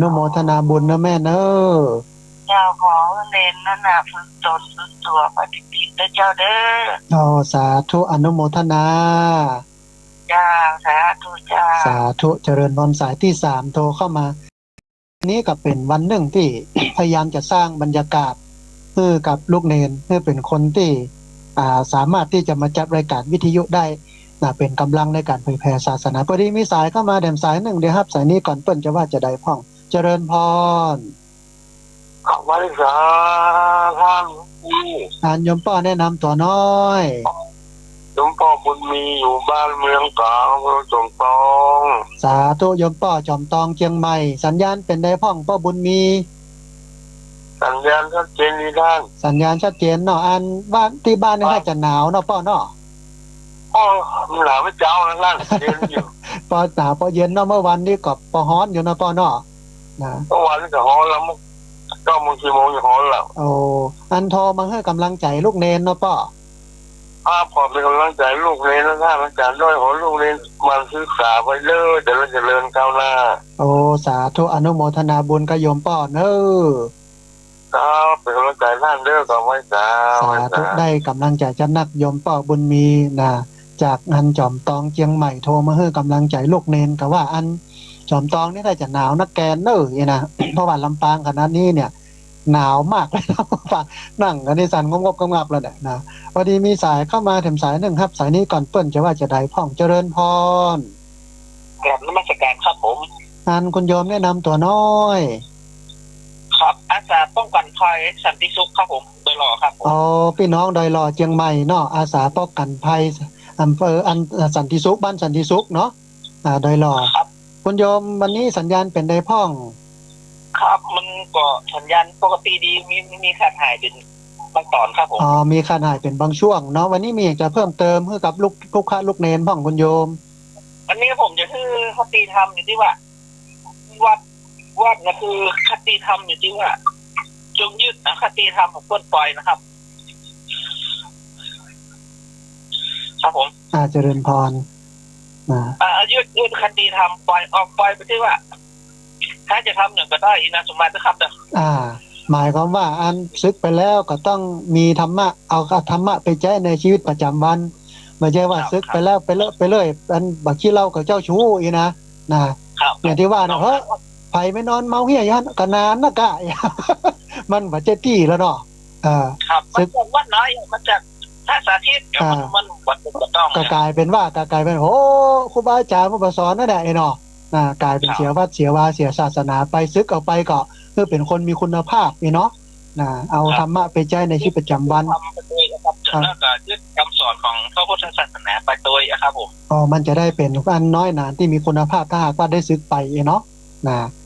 นุโมทนาบุญนะแม่เนอะเจ้าของเล่นนั่นน่ะฝึกตนฝึกตัวปฏิบัติเจ้าเด้อสาธุอนุโมทนาเจ้าสาธุเจ้าสาธุเจริญพรสายที่3โทรเข้ามานี้ก็เป็นวันหนึ่งที่ พยายามจะสร้างบรรยากาศเพื่อกับลูกเนนเพื่อเป็นคนที่สามารถที่จะมาจัดรายการวิทยุได้เป็นกำลังในการเผยแผ่ศาสนาพอดีมีสายเข้ามาแดมสายหนึ่งเดี๋ยวครับสายนี้ก่อนเปิ้นจะว่าจะได้พ่องเจริญพรขอบคุณสาท่านโยมป้อแนะนำตัวน้อยหลวงพ่อบุญมีอยู่บ้านเมืองกลางอำเภอจอมทองสาธุโยมป้อจอมทองเชียงใหม่สัญญาณเป็นได้พ่องป้อบุญมีสัญญาณชัดเจนดีท่านสัญญาณชัดเจนเนาะอันบ้านที่บ้านนี่จะหนาวเนาะป้อเนาะมันหนาวไม่เจ้านะท่านเย็นอยู่ป้อหนาวป้อเย็นเนาะเมื่อวันนี้ก็ป้อฮ้อนอยู่เนาะป้อเนาะนะเมื่อวานก็ฮ้อนแล้วก็โมงกี่โมงอยู่ฮ้อนแล้วอันโทรมาให้กำลังใจลูกเนนเนาะป้อขอเป็นกำลังใจลูกเนนนะท่านอาจารย์ด้วยขอลูกเนนมันศึกษาไปเลยเดี๋ยวเราจะเริญก้าวหน้าสาธุอนุโมทนาบุญกับโยมป้อเนอะครับเป็นกำลังใจท่านเด้อขอไว้สาธุได้กำลังใจจะนักโยมป้อบุญมีนะจากอันจอมตองเชียงใหม่โทรมาให้กำลังใจลูกเนนกับว่าอันจอมตองนี่ถ้าจะหนาวนักแกนเนอะนะเพราะว่าลำปางขนาดนี้เนี่ยหนาวมากเลยนะฟังนั่งกันในสันงบๆงับแล้วเนี่ยนะพอดีมีสายเข้ามาแถมสายหนึ่งครับสายนี้ก่อนเปิ้นจะว่าจะได้พ่องเจริญพรกราบนมัสการครับผมอันคุณโยมแนะนำตัวน้อยครับอาสาป้องกันภัยสันติสุขครับผมโดยหล่อครับผมพี่น้องโดยหล่อเชียงใหม่เนาะอาสาป้องกันภัยอำเภอสันติสุขบ้านสันติสุขเนาะโดยหล่อคุณโยมวันนี้สัญญาณเป็นได้พ่องครับมันก็สัญญาณปกติดีมีขาดหายเป็นบางตอนครับผมมีขาดหายเป็นบางช่วงเนาะวันนี้มีอยากจะเพิ่มเติมให้กับลูกค้าลูกเนนพ่องคุณโยมวันนี้ผมจะคือคติธรรมอยู่ที่ว่าวัดนะคือคติธรรมอยู่ที่ว่าจงยึดคติธรรมของคนปล่อยนะครับครับผมเจริญพรยึดคติธรรมปล่อยไปที่ว่าถ้าจะทำอย่างก็ได้อินาสมาธิครับเด้อหมายความว่าอันซึกไปแล้วก็ต้องมีธรรมะเอาธรรมะไปใช้ในชีวิตประจำวันไม่ใช่ว่าซึกไปแล้วไปเลยอันบักขี้เหล้ากับเจ้าชู้อีนะอย่างที่ว่านะเฮ้ยไผไม่นอนเมาเฮียยันก็นานนะกะมันบ่เจ็ดที่แล้วเนาะครับมันจากวัดน้อยมันจากถ้าสาธิตมันวัดต้องก็กลายเป็นโอ้ครูบาอาจารย์มาสอนนั่นแหละไอ้เนาะกลายเป็นเสียวัดเสียวาเสียศาสนาไปซึกเอาไปก็เพื่อเป็นคนมีคุณภาพนี่เนาะเอาธรรมะไปใช้ในชีวิตประจำวันแล้วก็ยึดคำสอนของพระพุทธศาสนาไปโดยครับผมมันจะได้เป็นอันน้อยหนาที่มีคุณภาพถ้าหากว่าได้ซึกไปเนาะ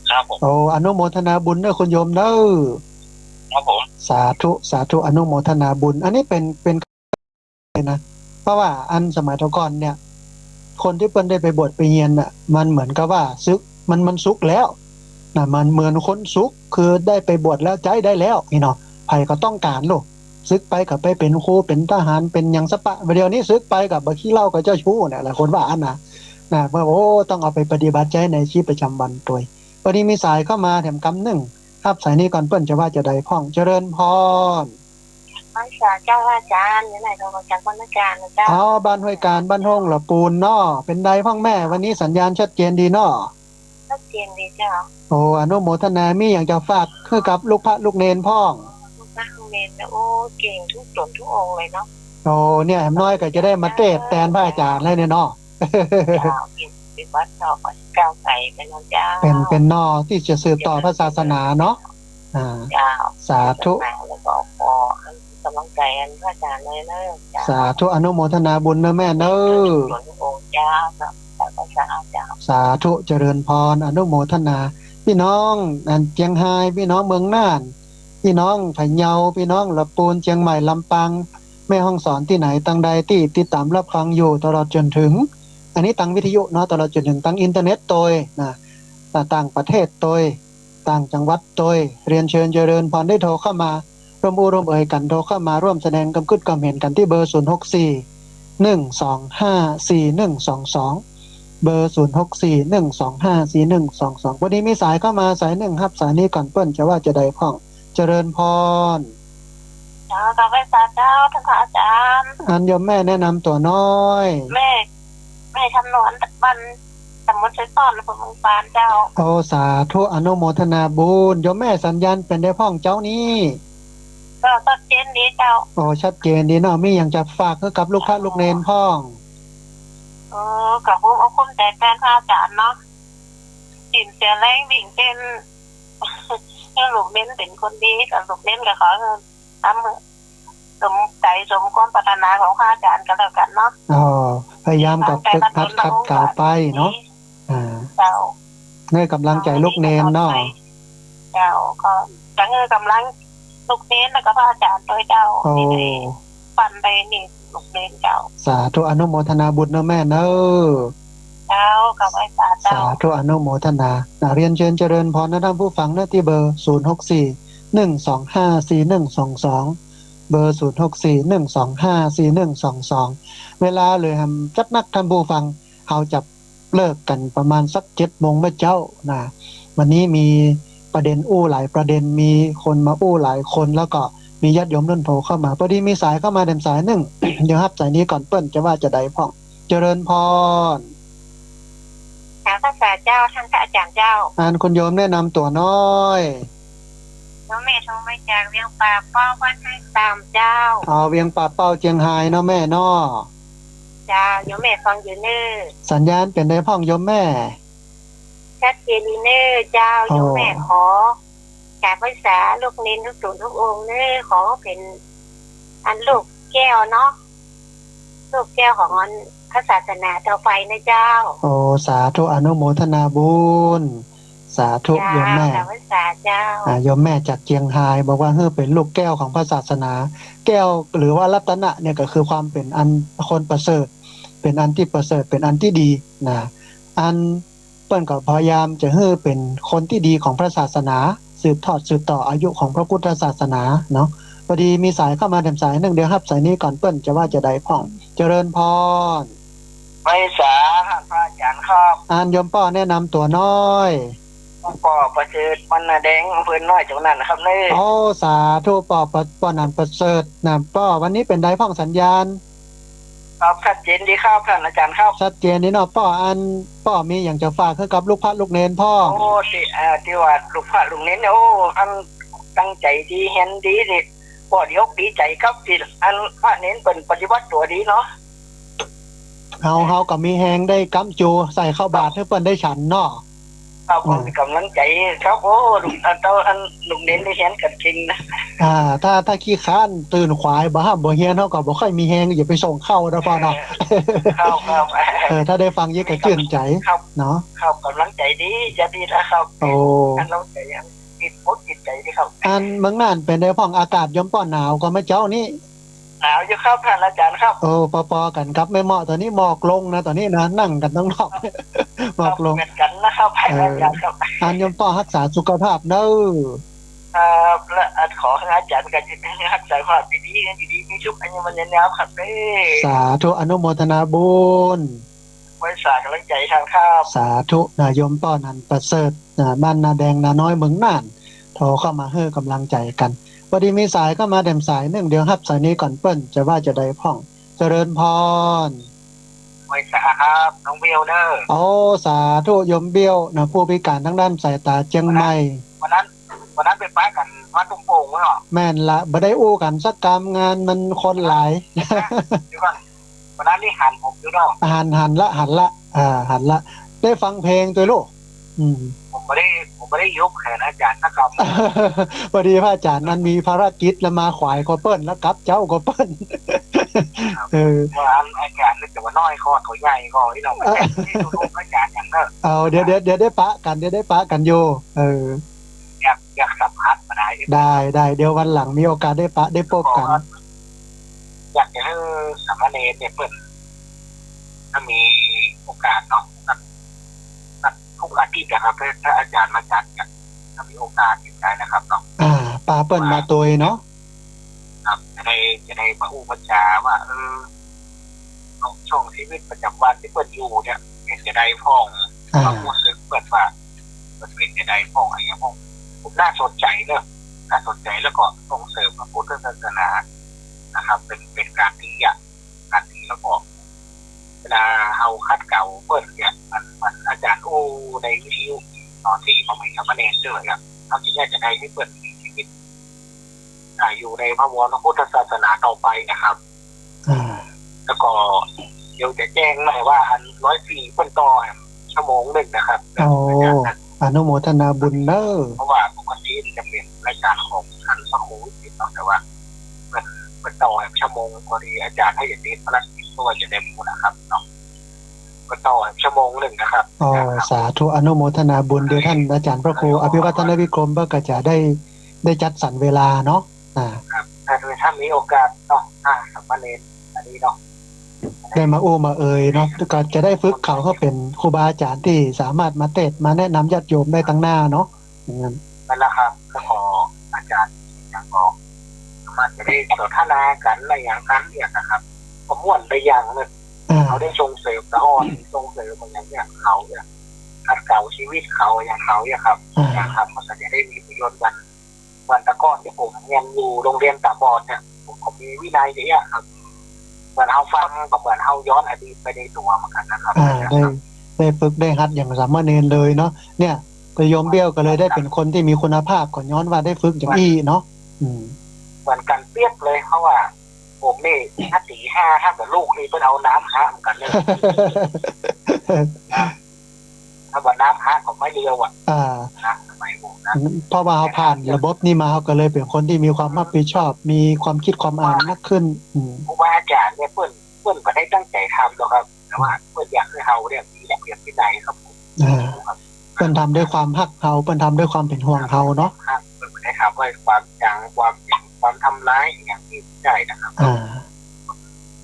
ครับผมอนุโมทนาบุญเด้อคุณโยมเด้อครับผมสาธุอนุโมทนาบุญอันนี้เป็นนะเพราะว่าอันสมัยก่อนเนี่ยคนที่เพิ่นได้ไปบวชไปเรียนน่ะมันเหมือนกับว่าซึกมันสุขแล้วมันเหมือนคนสุขคือได้ไปบวชแล้วใจได้แล้วนี่เนาะไผก็ต้องการลูกซึกไปกับไปเป็นครูเป็นทหารเป็นหยังสปะเดี๋ยวนี้ซึกไปกับบ่ขี้เหล้ากับเจ้าชู้เนี่ยหลายคนว่าอันน่ะว่าต้องเอาไปปฏิบัติใจในชีวิตประจำวันตัวพอดีมีสายเข้ามาแถมกำหนึ่งครับสายนี้ก่อนเปิ้นจะว่าจะได้พ่องเจริญพรเจ้าอาจารย์อยู่ไหนเราจากบ้านการนะเจ้าบ้านห้วยการบ้านห้องหล่อปูนเนาะเป็นใดพ่องแม่วันนี้สัญญาณชัดเจนดีเนาะชัดเจนดีเจ้าอนุโมทนามีอย่างจะฝากคือกับลูกพระลูกเนนพ่องลูกพระลูกเนนเก่งทุกตนทุกองเลยเนาะเนี่ยน้อยก็จะได้มาเทศแทนพระอาจารย์เลยเนี่ยเนาะเป็นวัดเนาะก้าวไกลเป็นเจ้าเป็นนอที่จะสืบต่อพระศาสนาเนาะสาธุแล้วก็ขอกำลังใจพระอาจารย์เลยเนอะสาธุอนุโมทนาบุญนะแม่เนอะสาธุเจริญพรอนุโมทนาพี่น้องเชียงรายพี่น้องเมืองน่านพี่น้องพะเยาพี่น้องลำพูนเชียงใหม่ลำปางแม่ฮ่องสอนที่ไหนตั้งใดที่ติดตามรับฟังอยู่ตลอดจนถึงอันนี้ตั้งวิทยุเนาะตลอดจนถึงตั้งอินเทอร์เน็ตโดยต่างประเทศโดยต่างจังหวัดโดยเรียนเชิญเจริญพรได้โทรเข้ามาร่วมเอ่ยกันโทรเข้ามาร่วมแสดงความคิดความเห็นกันที่เบอร์064 125 4122 เบอร์0641254122วันนี้มีสายเข้ามาสายหนึ่งครับสายนี้ก่อนเปิ้นจะว่าจะได้พ่องเจริญพรเจ้ากับพระเจ้าท่านพระอาจารย์อันยมแม่แนะนำตัวน้อยแม่ทำนวนบันสมุทรสอนและผมปานเจ้าโอสาธุอนุโมทนาบุญยมแม่สัญญาณเป็นได้พ่องเจ้านี้ก็ชัดเจนดีเจ้าโอ้ชัดเจนดีเนาะมีอย่างจะฝากให้กับลูกค้าลูกเนนพ่องกับผู้เอาคุ้มแต่แฟนพระอาจารย์เนาะจินเสียแรงบิ่งเป็นลูกเน้นเป็นคนดีกับลูกเน้นก็ขอทำสมใจสมความปรารถนาของพระอาจารย์ก็แล้วกันเนาะพยายามกับฝึกหัดขัดเกลาไปเนาะเจ้าเงยกำลังใจลูกเนนเนาะเจ้าก็จะเงยกำลังลูกเน้นแล้วก็พระอาจารย์โดยเจ้าปั่นไปนี่ลูกเน้นเจ้าสาธุอนุโมทนาบุญนะแม่เนอะเจ้ากับไอ้สาธุอนุโมทนาเรียนเชิญเจริญพรนะท่านผู้ฟังนะที่เบอร์0641254122เบอร์0641254122เวลาเลยจัดนักท่านผู้ฟังเขาจะเลิกกันประมาณสัก7 โมงเมื่อเจ้านะวันนี้มีประเด็นหลายประเด็นมีคนมาหลายคนแล้วก็มีญาติโยมรุ่นโผเข้ามาพอดีมีสายเข้ามาเดิมสายหนึ่ง เดี๋ยวครับสายนี้ก่อนเปิ้นจะว่าจะได้พ่องเจริญพรพระเจ้าท่านพระอาจารย์เจ้าคุณโยมแนะนำตัวน้อยน้องแม่โทรมาจากเวียงป่าเป้าบ้านให้ตามเจ้าเวียงป่าเป้าเจียงไฮ้เนาะแม่เนาะเจ้าโยมแม่ฟังอยู่เน้อสัญญาณเป็นได้พ่องโยมแม่ชัดเจนเน้อเจ้าโยมแม่ขอการภาษาลูกเน้นทุกส่วนทุกองค์เน้อขอเป็นอันลูกแก้วเนาะลูกแก้วของพระศาสนาต่อไปนะเจ้าสาธุอนุโมทนาบุญสาธุโยมแม่โยมแม่จากเจียงไฮ้บอกว่าเป็นลูกแก้วของพระศาสนาแก้วหรือว่ารัตนะเนี่ยก็คือความเป็นอันคนประเสริฐเป็นอันที่ประเสริฐเป็นอันที่ดีนะอันเปิ้นก็พยายามจะเป็นคนที่ดีของพระศาสนาสืบต่ออายุของพระพุทธศาสนาเนาะพอดีมีสายเข้ามาเดิมสายหนึ่งเดี๋ยวครับสายนี้ก่อนเปิ้นจะว่าจะได้พ่องเจริญพรไม่สาพระอาจารย์ครับโยมป้อแนะนำตัวน้อยป่อประเสริฐมันนาแดงอำเภอน้อยจังนั้นนะครับนี่สาธุป่อนันประเสริฐป้อวันนี้เป็นได้พ่องสัญญาณครับชัดเจนดีครับท่านอาจารย์ครับชัดเจนนี่เนาะป้อมีอย่างจะฝากให้กับลูกพระลูกเนนพ่อที่ว่าลูกพระลูกเนนเนี่ยอันตั้งใจดีเห็นดีนี่ป่อดีอกดีใจครับที่อันพระเนนเป็นปฏิบัติตัวดีเนาะเฮาก็มีแฮงได้กำจูใส่เข้าบาตรให้เปิ้นได้ฉันเนาะครับผมกำลังใจครับลูกอันลูกเน้นได้เห็นกันจริงนะถ้าขี้ค้านตื่นขวายบ่ห้ามบ่เฮียนเฮาก็บ่ค่อยมีแฮงอย่าไปส่งเข้านะพ่อเนาะครับถ้าได้ฟังเยอะก็ชื่นใจเนาะครับกำลังใจดีจะดีนะครับกำลังใจจิตพดจิตใจดีครับเมืองน่านเป็นได้พ่องอากาศย่อมป้อนหนาวก็ไม่เจ้านี่หนาวอยู่ครับท่านอาจารย์ครับปอกันครับไม่เหมาะตอนนี้หมอกลงนะตอนนี้นะนั่งกันต้องนอกหมอกลงเหมือนกันนะครับอาจารย์ครับยมป้อรักษาสุขภาพเด้อและขอให้อาจารย์กันจิตให้รักษาความดีๆกันดีๆมีชุบอันนี้มันแนวครับสาธุอนุโมทนาบุญไว้สากำลังใจทางครับสาธุยมป้อนันประเสริฐบ้านนาแดงนาน้อยเมืองน่านโทรเข้ามาให้กำลังใจกันพอดีมีสายเข้ามาเดิมสายหนึ่งเดี๋ยวครับสายนี้ก่อนเปิ้นจะว่าจะได้พ่องเจริญพรไว้สาครับน้องเบียวเด้อสาธุยมเบียวนะผู้พิการทางด้านสายตาเชียงใหม่วันนั้นไปป้ากันวัดตุ้งโป่งมั้งเหรอแม่นละบ่ได้อู้กันสักกรรมงานมันคนหลายเดี๋ยวก่อนวันนั้นนี่หันผมอยู่เนาะหันละได้ฟังเพลงตัวลูกผมไม่ได้ยกแขนอาจารย์นะครับพอดีพระอาจารย์นั้นมีภารกิจแล้วมาขวายก็เปิ้นแล้วกลับเจ้าก็เปิ้นว่าอาจารย์นึกแต่ว่าน้อยข้อถอยใหญ่ก็ที่เราไม่ได้ดูอาจารย์อย่างนั้นเดี๋ยวได้ปะกันโยอยากสัมผัสมาได้เดี๋ยววันหลังมีโอกาสได้ปะได้พบกันอยากจะให้สามเณรเนี่ยเปิ้นถ้ามีโอกาสเนาะทุกอาทิตย์นะครับถ้าอาจารย์มาจัดกันถ้ามีโอกาสอยู่ได้นะครับเนาะปาเปิ้นมาตัวเนาะครับจะได้มาอุปจาว่าช่วงชีวิตประจำวันที่เปิ้นอยู่เนี่ยใน จะได้พ้อง อ่า ความรู้สึกเปิดว่ามันเป็นจะได้พ้องอะไรเงี้ยพ้องผมน่าสนใจเนอะน่าสนใจแล้วก็ส่งเสริมพระพุทธศาสนานะครับเป็นการดีอ่ะการดีแล้วก็เวลาเอาคัดเก่าเปิดเนี่ยมันอาจารย์โอ้ในวิทยุตอนที่เขาไม่ทำคะแนนเจอเนี่ยเขาที่จะได้ให้เปิดมีชีวิตอยู่ในพระวรพุทธศาสนาต่อไปนะครับ อ่า แล้วก็เดี๋ยวจะแจ้งหน่อยว่าอัน104เพิ่นต่อชั่วโมงหนึ่งนะครับ โอ้อนุโมทนาบุญเนอะ เพราะว่าปกติจะเป็นรายการของท่านพระครูติดเนาะแต่ว่าเป็นต่อชั่วโมงพอดีอาจารย์ให้อย่างนี้พระราชกิจก็จะได้พูดนะครับเนาะเป็นต่อชั่วโมงหนึ่งนะครับ อ๋อสาธุอนุโมทนาบุญเดี๋ยวท่านอาจารย์พระครูอภิวัฒนวิกรมก็จะได้จัดสรรเวลาเนาะครับถ้ามีโอกาสเนาะสัมมาเนรอันนี้เนาะ ได้มาอู้มาเอ่ยเนาะก็จะได้ฝึกเขาเป็นครูบาอาจารย์ที่สามารถมาเทศน์มาแนะนำญาติโยมได้ตั้งหน้าเนาะอย่างนั้น นั่นแหละครับก็ขออาจารย์อย่างบอกมันจะได้สนทนากันในอย่างนั้นเนี่ยนะครับผมม่วนไปอย่างนึงเขาได้ส่งเสริมตะอ่อนส่งเสริมอย่างเนี้ยเขาเนี่ยขัดเกลาชีวิตเขาอย่างเขาเนี่ยครับอย่างครับมันจะได้มีประโยชน์วันตะก้อนที่ผมเรียนอยู่โรงเรียนตาบอดเนี่ยผมมีวินัยเนี่ยครับเหมือนเขาฟังกับเหมือนเขาย้อนอดีตไปในตัวเหมือนกันนะครับได้ฝึกได้หัดอย่างสามเณรเลยเนาะเนี่ยไปโยมเบี้ยวก็เลยได้เป็นคนที่มีคุณภาพก่อนย้อนว่าได้ฝึกอย่างอี้เนาะเหมือนกันเปรียบเลยเขาว่าผมนี่ถ้าตีห้าถ้าเกิดลูกนี่เป็นเอาน้ำฮะเหมือนกันเลยถ้าว่าน้ำฮะก็ไม่เรียวอ่ะนะไม่บุนะเพราะว่าเขาผ่านระบบนี้มาเขาก็เลยเป็นคนที่มีความรับผิดชอบมีความคิดความอ่านมากขึ้นครูบาอาจารย์เนี่ยเพื่อนก็ได้ตั้งใจทำแล้วครับแต่ว่าเพื่อนอยากให้เขาเนี่ยมีระเบียบวินัยครับผมเพื่อนทำด้วยความฮักเขาเพื่อนทำด้วยความเป็นห่วงเขาเนาะเพื่อนไม่ได้ทำด้วยความจังความทำร้ายอย่างที่ใช่นะครับ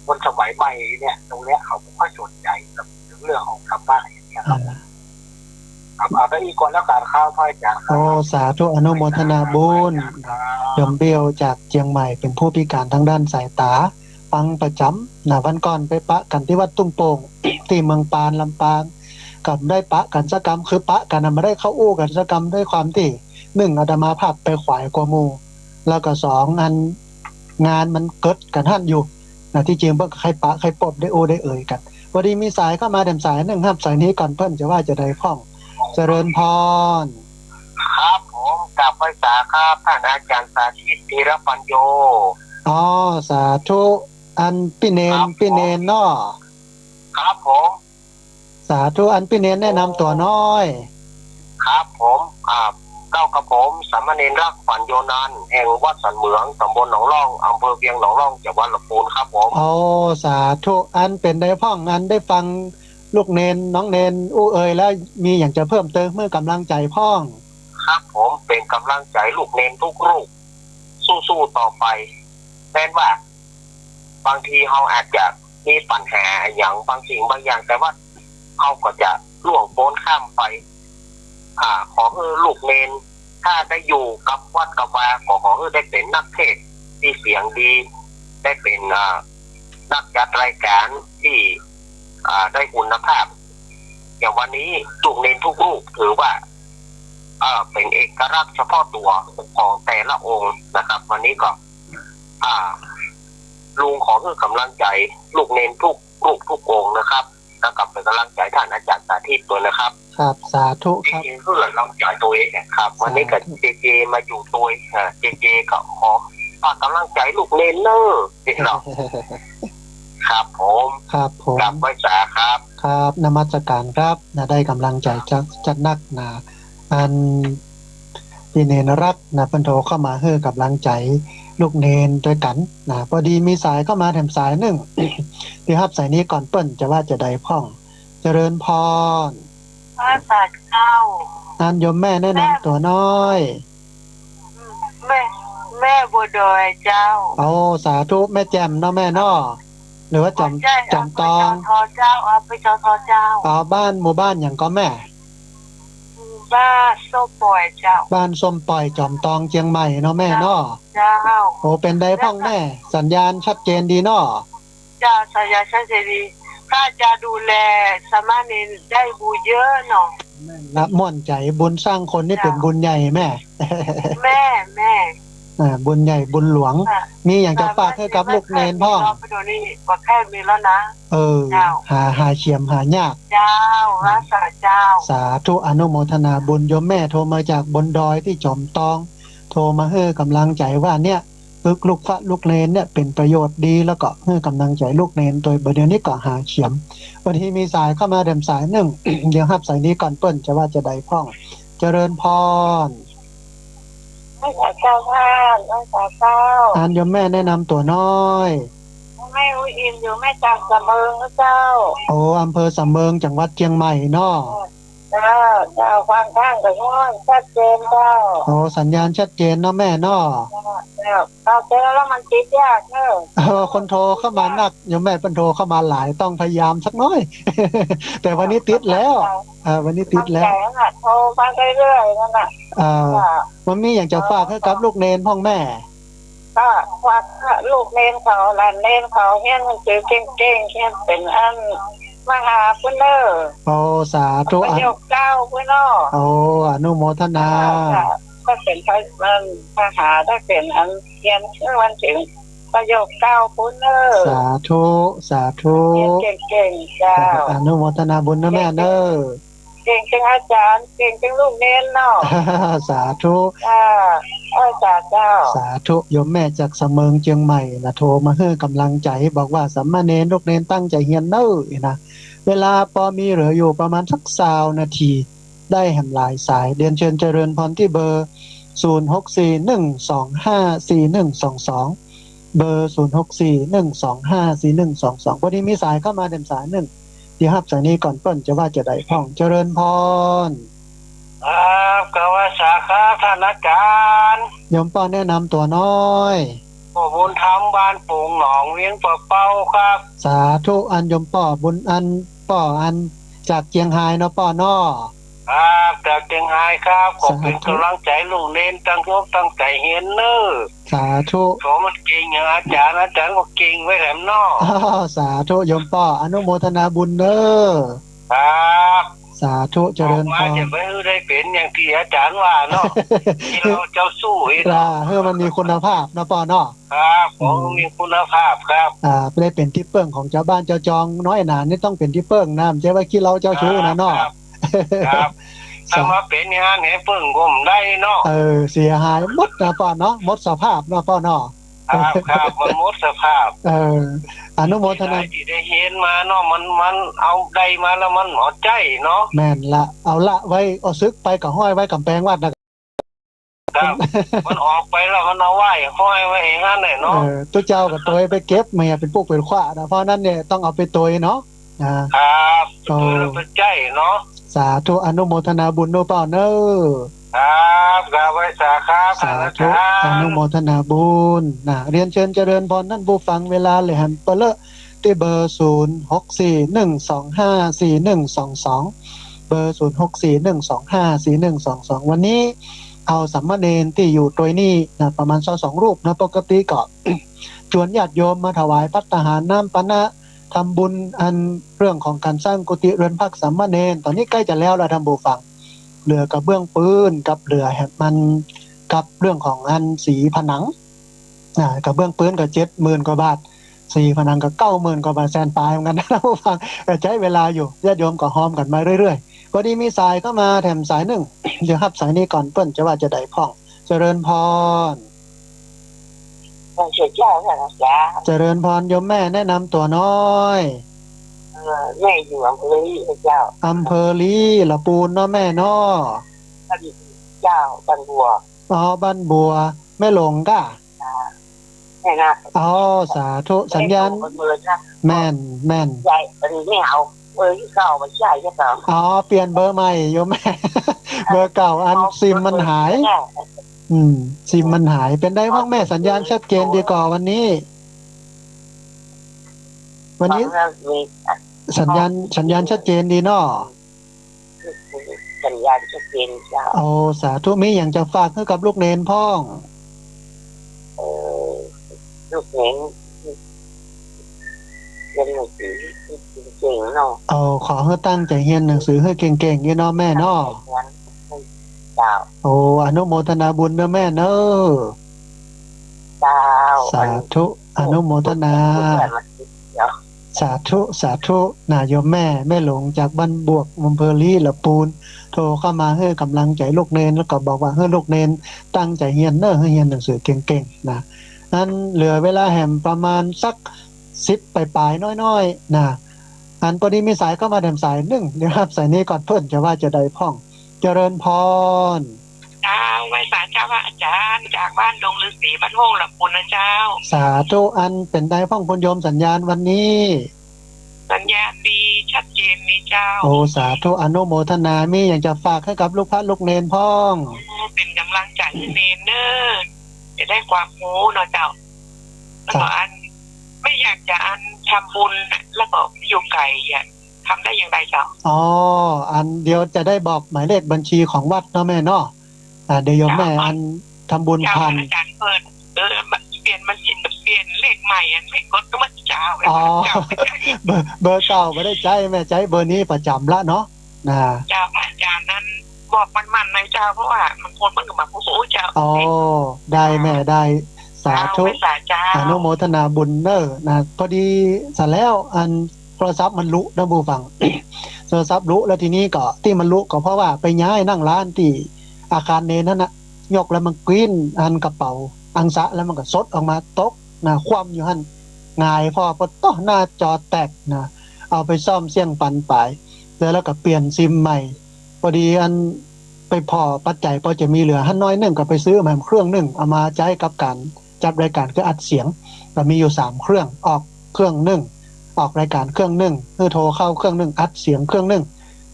คนสมัยใหม่เนี่ยตรงเนี้ยเขาไม่ค่อยสนใจกับเรื่องของธรรมะอย่างเงี้ยครับเอาไปอีกคนแล้วกันข้าวพ่ออาจารย์โอ้สาธุอนุโมทนาบุญยมเบี้ยวจากเชียงใหม่เป็นผู้พิการทางด้านสายตาฟังประจำวันก่อนไปปะกันที่วัดตุ้งโป่ง ที่เมืองปานลำปางกับได้ปะกันสักกรรมคือปะกันไม่ได้เข้าอู้กันสักกรรมด้วยความที่1อาตมาภาพไปขวายกว่าหมู่แล้วก็2อันงานมันเกิดกันท่านอยู่ที่จริงเพิ่นใครปะใครปบได้โอได้เอ่ยกันพอดีมีสายเข้ามาแถมสายหนึ่งครับสายนี้ก่อนเพิ่นจะว่าจะได้พ้องเจริญพรครับผมกลับไปสาครับท่านอาจารย์สาธิตธีรปัญโยอ๋อสาธุอันพี่เนนเนาะครับผมสาธุอันพี่เนนแนะนำตัวน้อยครับผมเก้ากับผมสามเณรรักปัญโยนันท์แห่งวัดสันเหมืองตำบลหนองร่องอำเภอเวียงหนองร่องจังหวัดลำพูนครับผมโอ้สาธุอันเป็นได้พ้องอันได้ฟังลูกเนนน้องเนนอู้เอ่ยแล้วมีอย่างจะเพิ่มเติมเมื่อกำลังใจพ้องครับผมเป็นกำลังใจลูกเนนทุกรูปสู้ๆต่อไปแม้ว่าบางทีเขาอาจจะมีปัญหาอย่างบางสิ่งบางอย่างแต่ว่าเขาก็จะล่วงพ้นข้ามไปขอให้ลูกเนนถ้าได้อยู่กับวัดกับวาขอให้ได้เป็นนักเทศที่เสียงดีได้เป็นนักจัดรายการที่ได้คุณภาพอย่างวันนี้ลูกเนนทุกรูปถือว่าเป็นเอกลักษณ์เฉพาะตัวของแต่ละองค์นะครับวันนี้ก็ลุงขอให้กำลังใจลูกเนนทุกรูปทุกองค์นะครับแล้วกับเป็นกำลังใจท่านอาจารย์สาธิตตัวนะครับครับสาธุครับเพื่อเราจ่ายตัวเองครับวันนี้กับเจมาอยู่ตัวเจก็ขอฝากกำลังใจลูกเนนเนอร์เนาะครับผมกลับไว้จ่าครับนมัสการครับได้กำลังใจจัดนักอันพี่เนนรักเพิ่นโทรเข้ามาให้กำลังใจลูกเนนด้วยกันพอดีมีสายเข้ามาแถมสายหนึ่ง ที่รับสายนี้ก่อนเปิ้นจะว่าจะได้พ้องเจริญพรพระสัตว์เจ้าอันโยมแม่แนะนำตัวน้อยแม่บัวดอยเจ้าโอ้สาธุแม่แจ่มเนาะแม่เนาะหรือว่าจำตองทอเจ้าไปทอเจ้าบ้านหมู่บ้านอย่างก็แม่บ้านส้มปล่อยเจ้าบ้านส้มปล่อยจอมตองเชียงใหม่เนาะแม่เนาะเจ้าโอ้เป็นไดพ้องแม่สัญญาณชัดเจนดีเนาะเจ้าสัญญาณชัดเจนดี ข้าจะดูแลสามเณรได้บุญเยอะเนาะ ละม่วนใจบุญสร้างคนนี่เป็นบุญใหญ่แม่ แม่ บุญใหญ่บุญหลวง ค่ะ มีอย่างจะฝากให้กับลูกเนนพ่อ เราไปดูนี่ก็แค่มีแล้วนะ เจ้า หาเฉียมหายาก เจ้ารักษาเจ้า สาธุอนุโมทนาบุญโยมแม่โทรมาจากบนดอยที่จอมตอง โทรมาให้กำลังใจว่าเนี่ยฝึกลูกพระลูกเนนเนี่ยเป็นประโยชน์ดีแล้วก็ให้กำลังใจลูกเนนโดยประเดี๋ยวนี้ก็หาเฉียมวันที่มีสายเข้ามาเดิมสายหนึ่ง เดี๋ยวรับสายนี้ก่อนเปิ้นจะว่าจะได้พ่องเจริญพร รักษาเจ้าท่านรักษาเจ้า อันโยมแม่แนะนำตัวน้อย แม่อุอินอยู่แม่จากสะเมิงนะเจ้า โอ้อำเภอสำเมิงจังหวัดเชียงใหม่เนาะ เจ้าฟังข้างกับง้อนชัดเจนเจ้า โอ้สัญญาณชัดเจนเนาะแม่เนาะ เราเจอแล้วมันติดยากเนอะ คนโทรเข้ามานักโยมแม่เป็นโทรเข้ามาหลายต้องพยายามสักน้อย แต่วันนี้ติดแล้ววันนี้ติดแล้ว ใจน่ะโทรมาเรื่อยๆนั่นน่ะ มันมีอย่างจะฝากให้กับลูกเนนพ่องแม่ ก็ว่าลูกเล่นเขาหลานเล่นเขาเฮียนมันเจอเก่งๆเฮียนเป็นอันมหาพุนเนอร์ โอ้สาธุ ประโยคเก้าพุนเนอร์ โอ้อนุโมทนา ถ้าเป็นมหาถ้าเป็นอันเฮียนชื่อวันถึงประโยคเก้าพุนเนอร์ สาธุสาธุ เฮียนเก่งๆเจ้า อนุโมทนาบุญนะแม่เด้อ เก่งจังอาจารย์เก่งจังลูกเน้นเนาะ สาธุ จ้าเจ้า สาธุโยมแม่จากสำเมิงเชียงใหม่นะโทรมาให้กำลังใจบอกว่าสัมมาเนรลูกเนนตั้งใจเฮียนเน้อนะเวลาพอมีเหลืออยู่ประมาณสัก20 นาทีได้แหมหลายสายเรียนเชิญเจริญพรที่เบอร์0641254122เบอร์0641254122พอดีมีสายเข้ามาเดิมสายหนึ่งเดี๋ยวรับสายนี้ก่อนเปิ้นจะว่าจะได้พ่องเจริญพร ครับกวาสาครับท่านอาจารย์ โยมป้อแนะนำตัวน้อย ผู้บุญธรรมบ้านปุงหนองเวียงปะเป้าครับ สาธุอันโยมป้อบุญอันป้ออันจากเจียงไฮ้เนาะป้อเนาะ ครับจากเชียงรายครับขอเป็น สาธุ กำลังใจลูกเน้นตั้งยกตั้งใจเฮียนเนอ สาธุ โถมันเก่งอย่างอาจารย์ก็เก่งไว้แหลมนอ สาธุโยมป้ออนุโมทนาบุญเด้อ ครับ สาธุเจริญพ มาร จะไม่ได้เป็นอย่างที่อาจารย์ว่าเนาะที่เราเจ้าสู้อีก เพื่อมันมีคุณภาพเนาะป้อเนาะ ครับผมมีคุณภาพครับ ไม่ได้เป็นที่เปิ้งของเจ้าบ้านเจ้าจองน้อยหนานี่ต้องเป็นที่เปิ้งนะไม่ใช่ว่าขี้เราเจ้าชู้นะเนาะ ครับถ้ามาเป็นงานเนี่ยเพิ่งกมได้เนาะ เสียหายหมดนะป้อเนาะหมดสภาพเนาะป้อเนาะ ครับมันหมดสภาพ อนุโมทนา ที่ได้เห็นมาเนาะมันเอาได้มาแล้วมันหมอใจเนาะ แม่นละเอาละไว้เอาซึกไปกับห้อยไว้กับแปลงวัดนะครับ มันออกไปแล้วมันเอาไว้ห้อยไว้เองนั่นแหละเนาะ ตัวเจ้ากับตัวไปเก็บเมียเป็นพวกเป็นขว้านะเพราะนั้นเนี่ยต้องเอาไปตัวเนาะ ครับตัวเราเป็นใจเนาะ สาธุอนุโมทนาบุญโนเปล่าเนอ ครับกราบไหว้สาครับ สาธุอนุโมทนาบุญเรียนเชิญเจริญพรท่านผู้ฟังเวลาเลยหันเปเลอะที่เบอร์0641254122เบอร์0641254122วันนี้เอาสัมมาเนรที่อยู่ตัวนี้นะประมาณ22รูปนะปกติก็ ชวนญาติโยมมาถวายภัตตาหารน้ำปนะทำบุญอันเรื่องของการสร้างกุฏิเรือนพักสัมมาเนรตอนนี้ใกล้จะแล้วท่านผู้ฟังเหลือกระเบื้องปืนกับเหลือมันกับเรื่องของอันสีผนังกระเบื้องปืนก็70,000 กว่าบาทสีผนังก็90,000 กว่าบาทแสนปลายเหมือนกันนะท่านผู้ฟังใช้เวลาอยู่ญาติโยมก็หอมกันมาเรื่อยๆพอดีมีสายเข้ามาแถมสายหนึ่ง เดี๋ยวรับสายนี้ก่อนเปิ้นจะว่าจะได้พ่องเจริญพร เสียเจ้าค่ะจ้า เจริญพรโยมแม่แนะนำตัวน้อย แม่อยู่อำเภอลีเจ้า อำเภอลีละปูนเนาะแม่เนาะ เจ้าบันบัว บ้านบัวแม่หลงก้า แม่นา สาธุสัญญาณแม่น ใหญ่เป็นไม่เอาเบอร์ที่เก่าไม่ใช่ใช่เปล่า เปลี่ยนเบอร์ใหม่โยมแม่ เบอร์เก่าอันซิมมันหายซิมมันหายเป็นได้บ้างแม่สัญญาณชัดเจนดีกว่าวันนี้สัญญาณชัดเจนดีเนาะ สัญญาณชัดเจนเจ้า สาธุมีอย่างจะฝากให้กับลูกเนนพ่อง ลูกเน้น เรียนหนังสือเก่งๆเนาะ เอาขอให้ตั้งใจเรียนหนังสือให้เก่งๆนี่เนาะแม่เนาะ เจ้า โอ้อนุโมทนาบุญเด้อแม่เด้อ เจ้า สาธุอนุโมทนา เดี๋ยว สาธุสาธุนายโยมแม่หลงจากบ้านบวกอำเภอลีละปูนโทรเข้ามาให้กำลังใจลูกเนนแล้วก็บอกว่าให้ลูกเนนตั้งใจเรียนเด้อให้เรียนหนังสือเก่งๆนะนั้นเหลือเวลาแหมประมาณสัก10ปลายๆน้อยๆนะอันพอดีมีสายเข้ามาแถมสายหนึ่งเดี๋ยวรับสายนี้ก่อนเพิ่นจะว่าจะได้พ่องเจริญพร เจ้าไว้สารเจ้าพระอาจารย์จากบ้านดงฤาษีบ้านห้องลำพูนนะเจ้า สาธุอันเป็นได้พ่องคุณโยมสัญญาณวันนี้ สัญญาณดีชัดเจนมีเจ้า โอ้สาธุอนุโมทนามีอยากจะฝากให้กับลูกพระลูกเนนพ่อง เป็นกำลังใจให้เนนเนอร์จะได้ความรู้เนาะเจ้าแล้วก็อันไม่อยากจะอันทำบุญแล้วก็อยู่ไกลอยากทำได้อย่างไรเจ้า อ๋ออันเดียวจะได้บอกหมายเลขบัญชีของวัดเนาะแม่เนาะเดี๋ยวโยมแม่อันทำบุญ เจ้า พัน อาจารย์เปิดเปลี่ยนมันเปลี่ยนเลขใหม่อันไม่กดก็มันเจ้า อ๋อ เจ้าไม่ได้ เบอร์เก่าไม่ได้ใจแม่ใจเบอร์นี้ประจำละเนาะนะ เจ้าอาจารย์นั้นบอกมันๆในเจ้าเพราะว่ามันคนมันก็มาโอ้โหเจ้า อ๋อได้แม่ได้สาธุ ไม่สาเจ้า อนุโมทนาบุญเนอนะพอดีเสร็จแล้วอันโทรศัพท์มันลุนะบูฟัง โทรศัพท์ลุแล้วทีนี้ก็ที่มันลุก็เพราะว่าไปย้ายนั่งร้านที่อาคารเนนั่นนะยกแล้วมันกลิ้นอันกระเป๋าอังสะแล้วมันก็ซดออกมาตกนะคว่ำอยู่หั่นหงายพอต้อหน้าจอแตกนะเอาไปซ่อมเสี่ยงปันไปแล้วก็เปลี่ยนซิมใหม่พอดีอันไปพอปัจจัยพอจะมีเหลือหั่นน้อยหนึงก็ไปซื้อมาเครื่องหนึงเอามาใช้กับการจัดรายการคืออัดเสียงก็มีอยู่3เครื่องออกเครื่องหนึงออกรายการเครื่องหนึงคือโทรเข้าเครื่องหนึงอัดเสียงเครื่องหนึง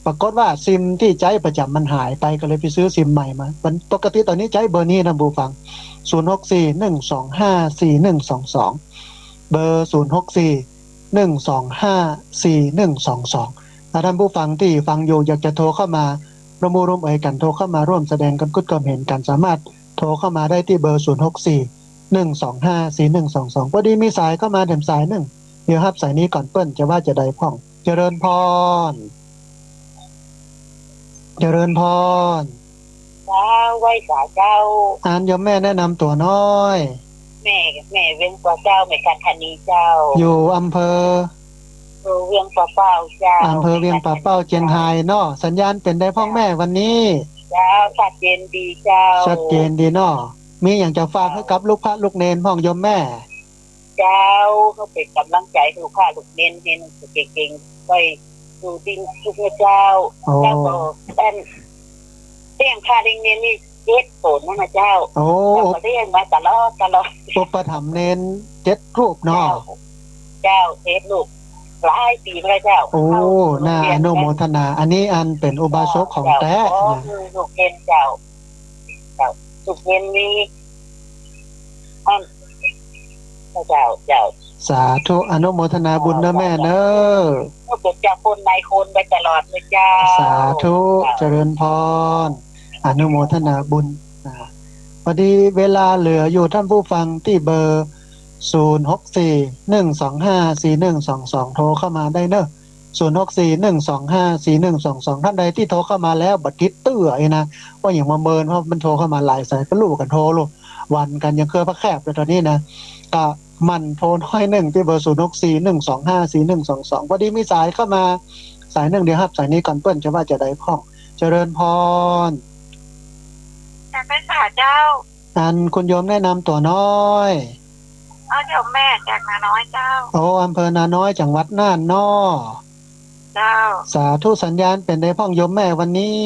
ปรากฏว่าซิมที่ใช้ประจำมันหายไปก็เลยไปซื้อซิมใหม่มาปกติตอนนี้ใช้เบอร์นี้นะบูฟัง0641254122เบอร์0641254122ถ้าท่านผู้ฟังที่ฟังอยู่อยากจะโทรเข้ามาร่วมเอ่ยกันโทรเข้ามาร่วมแสดงกันกุดความเห็นกันสามารถโทรเข้ามาได้ที่เบอร์0641254122พอดีมีสายเข้ามาแถมสายหนึ่งเดี๋ยวรับสายนี้ก่อนเปิ้นจะว่าจะได้พ่องเจริญพรเจริญพร เจ้าไว้สาเจ้า อ่านโยมแม่แนะนำตัวน้อย แม่เวียงป่าเจ้าแม่กันธนีเจ้า อยู่อำเภอ เวียงป่าเป้าเจ้า อำเภอเวียงป่าเป้าเจียงไฮ้เนาะสัญญาณเป็นได้พ่องแม่วันนี้ เจ้าชัดเจนดีเจ้า ชัดเจนดีเนาะมีอย่างจะฝากให้กับลูกพระลูกเนนพ่องโยมแม่ เจ้าเขาเป็นกำลังใจให้ลูกค้าลูกเน้นเก่งๆไปดูดินทุกเจ้า โอ้ เจ้าก็ด้านเลี้ยงค่าเลี้ยงเน้นนี่7 โสนนะเจ้า โอ้ เจ้าก็เลี้ยงมาตลอด อุปถัมภ์เนน7รูปเนาะ เจ้าเทศลูกหลายปีมาแล้วเจ้า โอ้น่าอนุโมทนาอันนี้อันเป็นอุบาสกของแท้ อ๋อ นะ คือลูกเน้นเจ้าลูกเน้นนี่อันเจ้า สาธุอนุโมทนาบุญนะแม่เด้อ ก็เกิดจากคนในคนไปตลอดเลยเจ้า สาธุเจริญพรอนุโมทนาบุญพอดีเวลาเหลืออยู่ท่านผู้ฟังที่เบอร์0641254122โทรเข้ามาได้เนอะ0641254122ท่านใดที่โทรเข้ามาแล้วบัดคิดเตื้อไอ้นะว่าอย่างมาเมินเพราะมันโทรเข้ามาหลายสายก็ลูกกันโทรลูกวันกันยังเคยพระแคบเลยตอนนี้นะก็มันโทรน้อยหนึ่งที่เบอร์0641254122พอดีมีสายเข้ามาสายหนึ่งเดียวครับสายนี้ก่อนเปิ้นจะว่าจะได้พ่องเจริญพร จากไปสาเจ้า อันคุณโยมแนะนำตัวน้อย เอาเดี๋ยวแม่จากนาน้อยเจ้า โอ้อำเภอนาน้อยจังหวัดน่านน้อ เจ้า สาธุสัญญาณเป็นได้พ่องโยมแม่วันนี้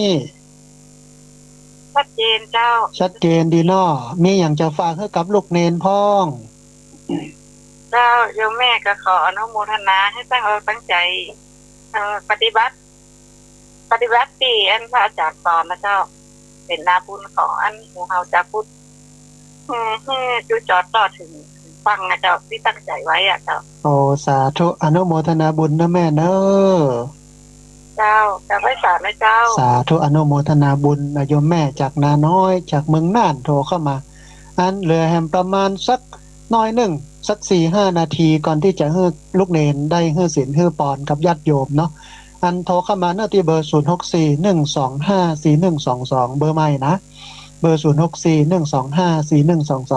ชัดเจนเจ้า ชัดเจนดีน้อมีอย่างจะฝากให้กับลูกเนนพ่อง เจ้าโยมแม่ก็ขออนุโมทนาให้ตั้งใจปฏิบัติที่อันพระอาจารย์สอนนะเจ้า เป็นนาบุญของอันหมู่เฮาจะพุทธจุจอดต่อถึงฟังนะเจ้าที่ตั้งใจไว้อ่ะเจ้า โอ้สาธุอนุโมทนาบุญนะแม่เนอ เจ้าจะไม่สารนะเจ้า สาธุอนุโมทนาบุญนะโยมแม่จากนาน้อยจากเมืองน่านโทรเข้ามาอันเหลือแฮมประมาณสักน้อยหนึ่ง สัก4-5 นาทีก่อนที่จะให้ลูกเนนได้ให้ศีลให้ปอนกับญาติโยมเนาะอันโทรเข้ามาหน้าที่เบอร์0641254122เบอร์ใหม่นะเบอร์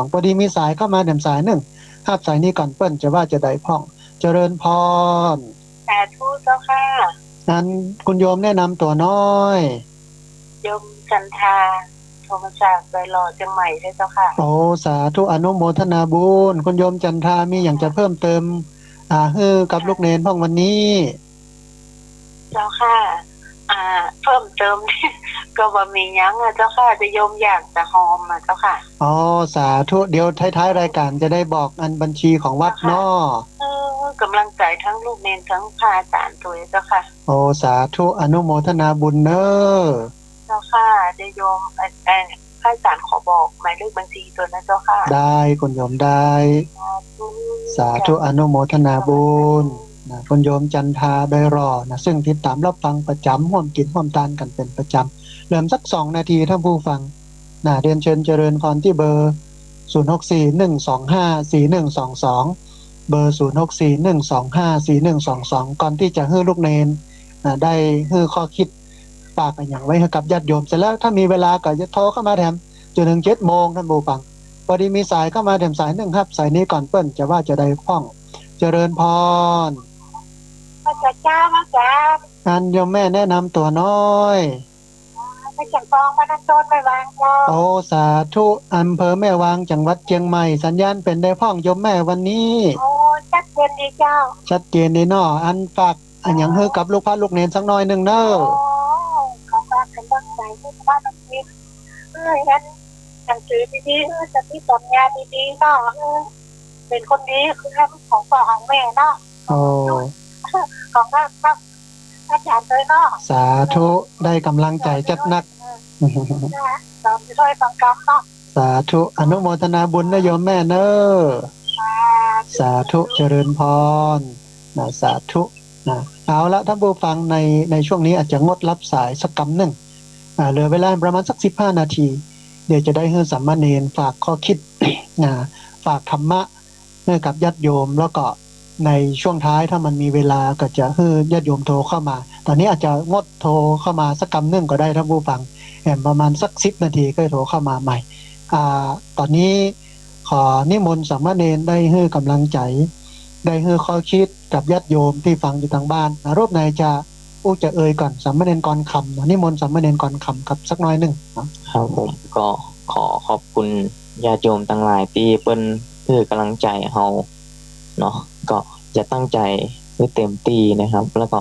0641254122พอดีมีสายเข้ามาสายหนึ่งรับสายนี้ก่อนเปิ้นจะว่าจะได้พ่องเจริญพรสาธุเจ้าค่ะนั้นคุณโยมแนะนำตัวน้อยโยมจันทาโทรมาจากดอยหล่อเชียงใหม่ด้วยเจ้าค่ะโอ้สาธุอนุโมทนาบุญคุณโยมจันทามีอย่างจะเพิ่มเติมให้กับลูกเนนพ่องวันนี้เจ้าค่ะเพิ่มเติม ก็ว่ามียังเจ้าค่ะจะโยมอยากจะหอมเจ้าค่ะอ๋อสาธุเดี๋ยวท้ายๆรายการจะได้บอกอันบัญชีของวัดเนาะกำลังใจทั้งลูกเนนทั้งพระอาจารย์ตัวเจ้าค่ะโอ้สาธุอนุโมทนาบุญเนอะเจ้าค่ะจะโยมพระอาจารย์ขอบอกหมายเลขบัญชีตัวนะเจ้าค่ะได้คุณโยมได้สาธุอนุโมทนาบุญนะคุณโยมจันทาโดยรอนะซึ่งติดตามรับฟังประจำร่วมกินร่วมทานกันเป็นประจำเริ่มสัก2 นาทีท่านผู้ฟังนะเรียนเชิญเจริญพรที่เบอร์0641254122เบอร์0641254122ก่อนที่จะให้ลูกเนนได้ให้ข้อคิดฝากอย่างไว้ให้กับญาติโยมเสร็จแล้วถ้ามีเวลาก็จะโทรเข้ามาแถมจนถึง7 โมงท่านผู้ฟังพอดีมีสายเข้ามาแถมสายหนึ่งครับสายนี้ก่อนเปิ้นจะว่าจะได้พ้องเจริญพรพระเจ้ามาจ้าอันโยมแม่แนะนำตัวน้อยไปจังฟองมานันโจนไปวางโอ้สาธุอำเภอแม่วางจังหวัดเชียงใหม่สัญญาณเป็นได้พ้องโยมแม่วันนี้โอ้ชัดเจนดีเจ้าชัดเจนดีเนาะอันฝากอันอย่างให้กับลูกพระลูกเนนสักหน่อยนึงเด้อขอฝากกำลังใจให้พระน้องนิดเห็นหนังสือดีๆจะที่ผลงานดีๆเนาะเป็นคนดีคือของพ่อของแม่เนาะโอ้ของพระอาจารย์เลยเนาะสาธุได้กำลังใจจัดหนักเราจะช่วยฟังกรรมเนาะสาธุอนุโมทนาบุญนะโยมแม่เนอะสาธุเจริญพรนะสาธุนะเอาละท่านผู้ฟังในช่วงนี้อาจจะงดรับสายสักกำหนึ่งเหลือเวลาประมาณสัก15 นาทีเดี๋ยวจะได้ให้สามเณรฝากข้อคิดฝากธรรมะให้กับญาติโยมแล้วก็ในช่วงท้ายถ้ามันมีเวลาก็จะให้ญาติโยมโทรเข้ามาตอนนี้อาจจะงดโทรเข้ามาสักกำหนึ่งก็ได้ท่านผู้ฟังประมาณสัก10 นาทีก็โทรเข้ามาใหม่ตอนนี้ขอนิมนต์สามเณรได้ให้กำลังใจได้ให้ข้อคิดกับญาติโยมที่ฟังอยู่ทางบ้านรูปนายจะจะเอ่ยก่อนสามเณรก่อนคำนิมนต์สามเณรก่อนคำครับสักน้อยหนึ่งครับผมก็ขอขอบคุณญาติโยมทั้งหลายที่เปิ้นคือกำลังใจเฮาเนาะก็จะตั้งใจให้เต็มที่นะครับแล้วก็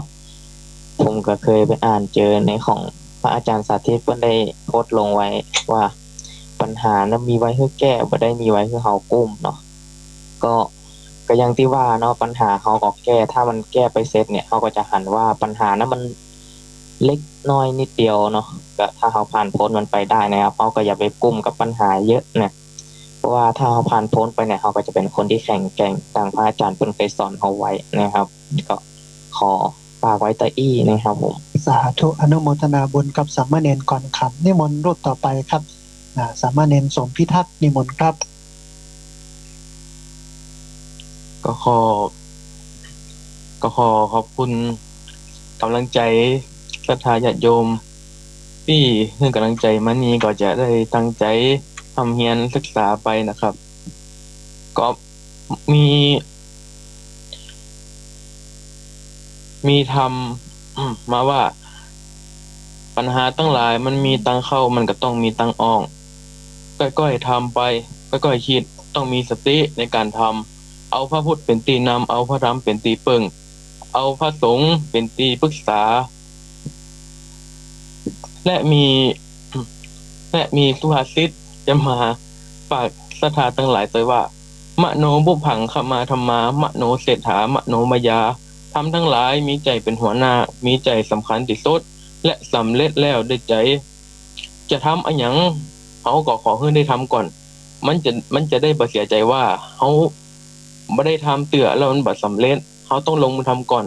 ผมก็เคยไปอ่านเจอในของพระอาจารย์สาธิตเปิ้นได้โพสต์ลงไว้ว่าปัญหานั้นมีไว้เพื่อแก้บ่ได้มีไว้เพื่อเฮากุ้มเนาะก็อย่างที่ว่าเนาะปัญหาเฮาก็แก้ถ้ามันแก้ไปเสร็จเนี่ยเฮาก็จะหันว่าปัญหานั้นมันเล็กน้อยนิดเดียวเนาะก็ถ้าเฮาผ่านพ้นมันไปได้นะครับเฮาก็อย่าไปกุ้มกับปัญหาเยอะนะเพราะว่าถ้าเฮาผ่านพ้นไปเนี่ยเฮาก็จะเป็นคนที่แข็งแกร่งดังพระอาจารย์เพิ่นเคยสอนเฮาไว้นะครับก็ขอฝากไว้ตะอี้นะครับผมสาธุอนุโมทนาบุญกับสามเณรก่อนคำนิมนต์รูปต่อไปครับสามเณรสมพิทักษ์นิมนต์ครับก็ขอขอบคุณกำลังใจศรัทธาญาติโยมที่ให้กำลังใจมานี้ก็จะได้ตั้งใจทำเรียนศึกษาไปนะครับก็มีทำมาว่าปัญหาตั้งหลายมันมีตังเข้ามันก็ต้องมีตังออกก้อยๆทำไปก้อยๆคิดต้องมีสติในการทำเอาพระพุทธเป็นตีนำเอาพระธรรมเป็นตีเปิงเอาพระสงฆ์เป็นตีปรึกษาและมีสุภาษิตจะมาฝากศรัทธาทั้งหลายตัวว่ามโนบุพังขมาธรรมามโนเศรษฐามโนมายาทำทั้งหลายมีใจเป็นหัวหน้ามีใจสำคัญที่สุดและสำเร็จแล้วด้วยใจจะทำอันหยังเขาก็ขอให้ได้ทำก่อนมันจะได้บ่เสียใจว่าเขาไม่ได้ทำเตื่อแล้วมันบ่สำเร็จเขาต้องลงมือทำก่อน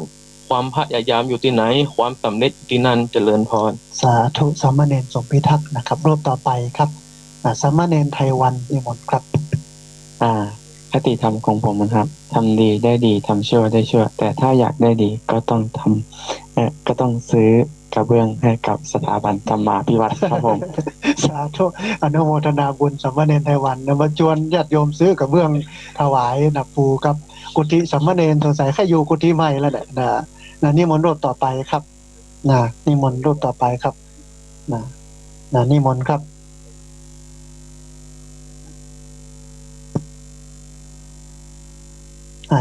ความพยายามอยู่ที่ไหนความสำเร็จที่นั่นเจริญพรสาธุสามเณรสมพิทักษ์นะครับรูปต่อไปครับสามเณรไทยวันนิมนต์ครับ คติธรรมของผมนะครับทำดีได้ดีทำชั่วได้ชั่วแต่ถ้าอยากได้ดีก็ต้องก็ต้องซื้อกระเบื้องให้กับสถาบันธรรมาภิวัตน์ครับผม สาธุอนุโมทนาบุญสามเณรไต้หวันนะมาจวนญาติโยมซื้อกระเบื้องถวายนะปูกับกุฏิสามเณรสงสัยแค่อยู่กุฏิใหม่แล้วแหละนะนิมนต์รูปต่อไปครับนะนิมนต์รูปต่อไปครับนะนิมนต์ครับ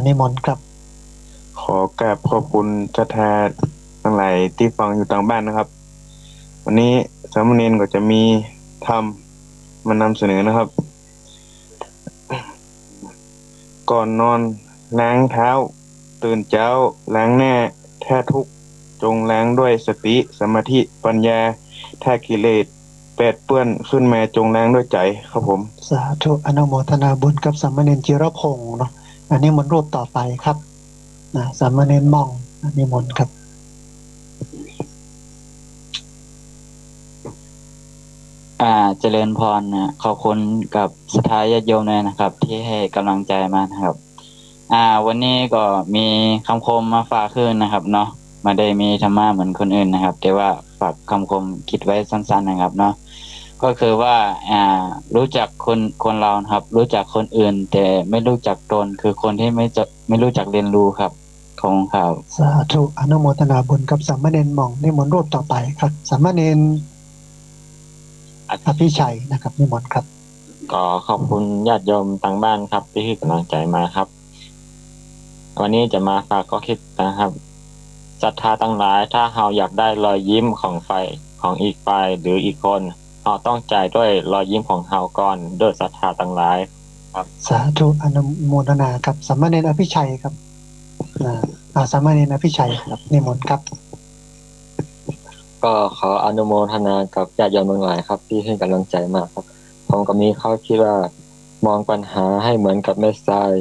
นิมนต์ครับ ขอกราบขอบคุณศรัทธาทั้งหลายที่ฟังอยู่ทางบ้านนะครับ วันนี้สามเณรก็จะมีธรรมมานำเสนอนะครับ ก่อนนอนล้างเท้าตื่นเช้าล้างหน้าแท้ทุกข์จงล้างด้วยสติสมาธิปัญญาแท้กิเลสแปดเปื้อนขึ้นมาจงล้างด้วยใจครับผม สาธุอนุโมทนาบุญกับสามเณรจิรพงศ์เนาะอันนี้มนต์รูปต่อไปครับสามเณรม่องอันนี้มนต์ครับเจริญพรนะขอบคุณกับศรัทธาญาติโยมเลยนะครับ ที่ให้กำลังใจมานะครับวันนี้ก็มีคำคมมาฝากขึ้นนะครับเนาะไม่ได้มีธรรมะเหมือนคนอื่นนะครับแต่ว่าฝากคำคมคิดไว้สั้นๆนะครับเนาะก็คือว่ารู้จักคนเราครับรู้จักคนอื่นแต่ไม่รู้จักตนคือคนที่ไม่รู้จักเรียนรู้ครับของเขาสาธุอนุโมทนาบุญกับสามเณรม่องนิมนต์รูปต่อไปครับสามเณรอภิชัยนะครับนิมนต์ครับ ก็ขอบคุณญาติโยมทางบ้านครับที่ให้กำลังใจมาครับ วันนี้จะมาฝากข้อคิดนะครับศรัทธาทั้งหลายถ้าเราอยากได้รอยยิ้มของอีกฝ่ายหรืออีกคนเราต้องจ่ายด้วยรอยยิ้มของเราก่อนด้วยศรัทธาทั้งหลายครับสาธุอนุโมทนาครับสามเณรอภิชัยครับสามเณรอภิชัยครับนิมนต์ครับ ก็ขออนุโมทนากับญาติโยมทั้งหลายครับที่ให้กำลังใจมากครับผมก็มีข้อคิดว่ามองปัญหาให้เหมือนกับเม็ดทราย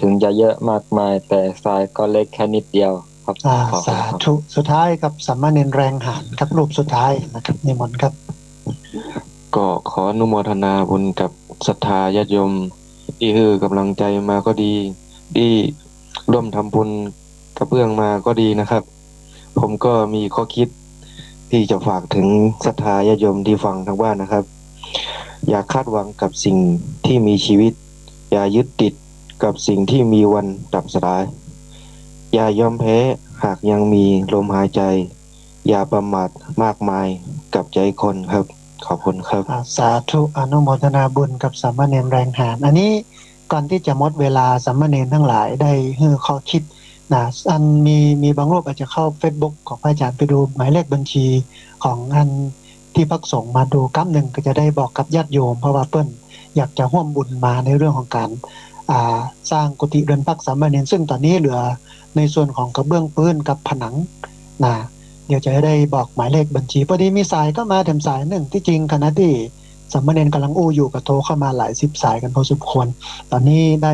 ถึงจะเยอะมากมายแต่ทรายก็เล็กแค่นิดเดียวครับสาธุสุดท้ายครับสามเณรแรงหานครับรูปสุดท้ายนะครับนิมนต์ครับก็ขออนุโมทนาบุญกับศรัทธาญาติโยมที่คือกำลังใจมาก็ดีที่ร่วมทำบุญกระเบื้องมาก็ดีนะครับผมก็มีข้อคิดที่จะฝากถึงศรัทธาญาติโยมที่ฟังทางบ้านนะครับอย่าคาดหวังกับสิ่งที่มีชีวิตอย่ายึดติดกับสิ่งที่มีวันดับสลายอย่ายอมแพ้หากยังมีลมหายใจอย่าประมาทมากมายกับใจคนครับขอบคุณครับสาธุอนุโมทนาบุญกับสามเณรแรงหานอันนี้ก่อนที่จะหมดเวลาสามเณรทั้งหลายได้ให้ข้อคิดอันมีบางรูปอาจจะเข้า Facebook ของพระอาจารย์ไปดูหมายเลขบัญชีของอันที่พักสงฆ์มาดูกั๊บหนึ่งก็จะได้บอกกับญาติโยมเพราะว่าเปิ้ลอยากจะร่วมบุญมาในเรื่องของการสร้างกุฏิเรือนพักสามเณรซึ่งตอนนี้เหลือในส่วนของกระเบื้องพื้นกับผนังเดี๋ยวจะได้บอกหมายเลขบัญชีพอดีมีสายก็มาแถมสายหนึ่งที่จริงขณะที่สามเณรกำลังอู้อยู่กับโทรเข้ามาหลาย10สายกันพอสมควรตอนนี้ได้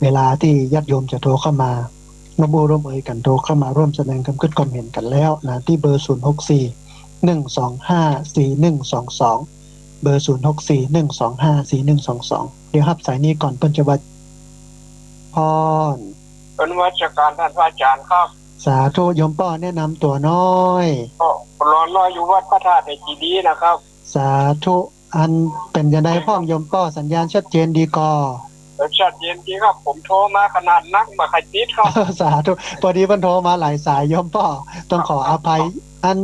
เวลาที่ญาติโยมจะโทรเข้ามาร่วมเอ่ยกันโทรเข้ามาร่วมแสดงความเห็นกันแล้วที่เบอร์064-125-4122เบอร์064-125-4122เดี๋ยวรับสายนี้ก่อนเปิ้นจะว่าพรเป็นวัชการท่านพระอาจารย์ครับสาธุโยมป้อแนะนำตัวน้อยก็รอน้อยอยู่วัดพระธาตุในจีดีนะครับสาธุอันเป็นยังไงพ่อโยมป้อสัญญาณชัดเจนดีกอชัดเจนดีครับผมโทรมาขนาดนักมาใครติดครับสาธุพอดีเพิ่นโทรมาหลายสายโยมป้อต้องขออภัยอัน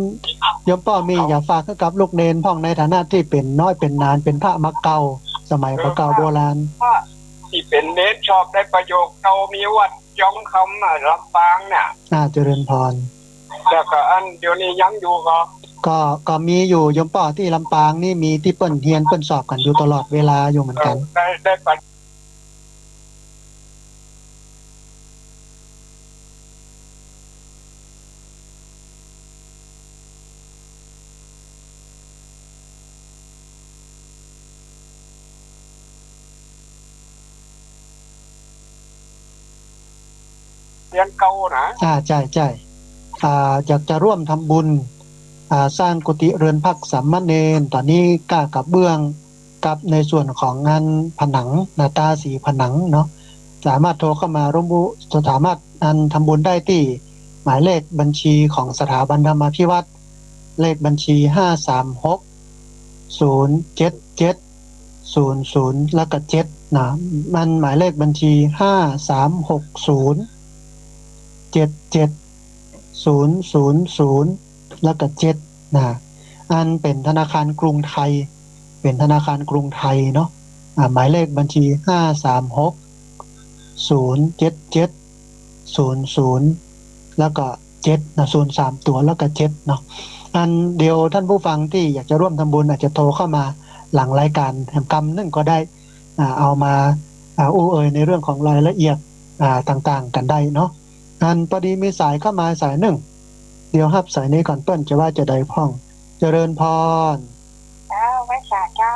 โยมป้อมีอยากฝากกับลูกเนนพ่องในฐานะที่เป็นน้อยเป็นนานเป็นพระมักเก่าสมัยเก่าโบราณที่เป็นเนนชอบได้ประโยคเก่ามีวัดย้องคำลำปางเนี่ยเจริญพรแล้วก็อันเดี๋ยวนี้ยังอยู่ก็มีอยู่โยมป้อที่ลำปางนี่มีที่เปิ้นเฮียนเปิ้นสอบกันอยู่ตลอดเวลาอยู่เหมือนกันได้เรียนเก่านะใช่อยากจะร่วมทำบุญสร้างกุฏิเรือนพักสามเณรตอนนี้กล้ากับเบื้องกับในส่วนของงานผนังหน้าตาสีผนังเนาะ สามารถโทรเข้ามาร่วมบุสามารถอันทำบุญได้ที่หมายเลขบัญชีของสถาบันธรรมาภิวัตรเลขบัญชี5360770แล้วก็7นะมันหมายเลขบัญชี536077000แล้วก็7นะอันเป็นธนาคารกรุงไทยเป็นธนาคารกรุงไทยเนาะหมายเลขบัญชี536077000แล้วก็7นะ0 3ตัวแล้วก็7เนาะอันเดียวท่านผู้ฟังที่อยากจะร่วมทำบุญอาจจะโทรเข้ามาหลังรายการแห่งกรรมนึงก็ได้เอามาอู้เอ่ยในเรื่องของรายละเอียดต่างๆกันได้เนาะอันพอดีมีสายเข้ามาสายหนึ่งเดี๋ยวครับสายนี้ก่อนเปิ้นจะว่าจะได้พ่องเจริญพรไว้สาเจ้า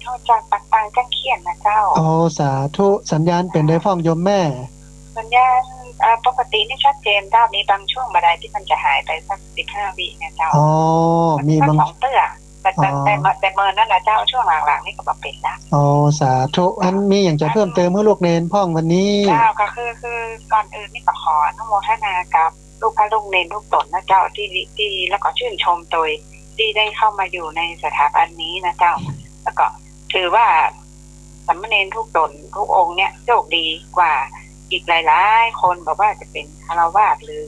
โทษจากปักปังจังเขียนนะเจ้าโอ้สาธุสัญญาณเป็นได้พ่องโยมแม่สัญญาณปกตินี่ชัดเจนเจ้ามีบางช่วงบันไดที่มันจะหายไปสัก15 วินะเจ้าอ๋อมีบาง2เตื้อแต่เมินนั่นนะเจ้าช่วงหลังๆนี่ก็บ่เป็นละอ๋อสาธุอันมีอย่างจะเพิ่มเติมเมื่อลูกเนนพ่องวันนี้เจ้าก็คือก่อนอื่นนี่ก็ขออนุโมทนากับลูกพระลูกเนนทุกตนนะเจ้าที่แล้วก็ชื่นชมโดยที่ได้เข้ามาอยู่ในสถาบันนี้นะเจ้าแล้วก็ถือว่าสามเณรทุกตนทุกองค์เนี่ยโชคดีกว่าอีกหลายๆคนบอกว่าจะเป็นฆราวาสหรือ